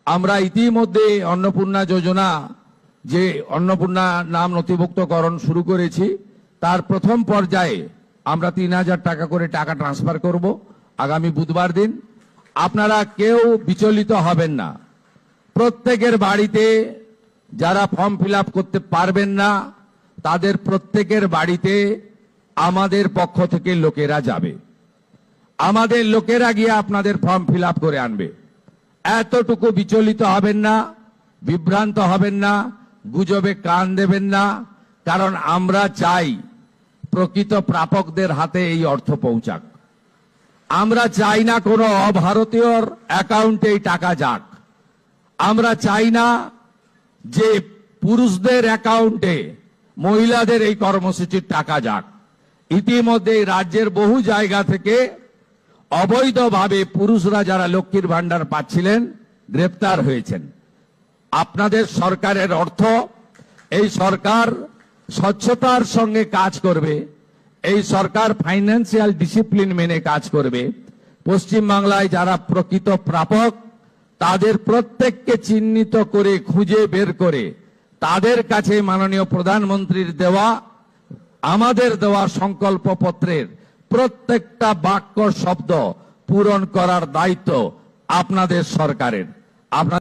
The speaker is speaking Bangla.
আমরা ইতিমধ্যে অন্নপূর্ণা যোজনা যে অন্নপূর্ণা নাম নথিভুক্তকরণ শুরু করেছি তার প্রথম পর্যায়ে আমরা ৩,০০০ টাকা করে টাকা ট্রান্সফার করব আগামী বুধবার দিন। আপনারা কেউ বিচলিত হবেন না। প্রত্যেকের বাড়িতে যারা ফর্ম ফিল আপ করতে পারবেন না তাদের প্রত্যেকের বাড়িতে আমাদের পক্ষ থেকে লোকেরা যাবে। আমাদের লোকেরা গিয়ে আপনাদের ফর্ম ফিল আপ করে আনবে। এতটুকু বিচলিত হবেন না, বিভ্রান্ত হবেন না, গুজবে কান দেবেন না। কারণ আমরা চাই প্রকৃত প্রাপকদের হাতে এই অর্থ পৌঁছাক। আমরা চাই না কোনো অভারতীয়র অ্যাকাউন্টে এই টাকা যাক। আমরা চাই না যে পুরুষদের অ্যাকাউন্টে মহিলাদের এই কর্মসূচির টাকা যাক। ইতিমধ্যে রাজ্যের বহু জায়গা থেকে অবৈধভাবে পুরুষরা যারা লক্ষ্মীর ভান্ডার পাচ্ছিলেন গ্রেপ্তার হয়েছেন। আপনাদের সরকারের অর্থ, এই সরকার স্বচ্ছতার সঙ্গে কাজ করবে, এই সরকার ফাইন্যান্সিয়াল ডিসিপ্লিন মেনে কাজ করবে। পশ্চিমবাংলায় যারা প্রকৃত প্রাপক তাদের প্রত্যেককে চিহ্নিত করে খুঁজে বের করে তাদের কাছে মাননীয় প্রধানমন্ত্রীর দেওয়া, আমাদের দেওয়া সংকল্পপত্রের প্রত্যেকটা বাক্য শব্দ পূরণ করার দায়িত্ব আপনাদের সরকারের। আপনাদের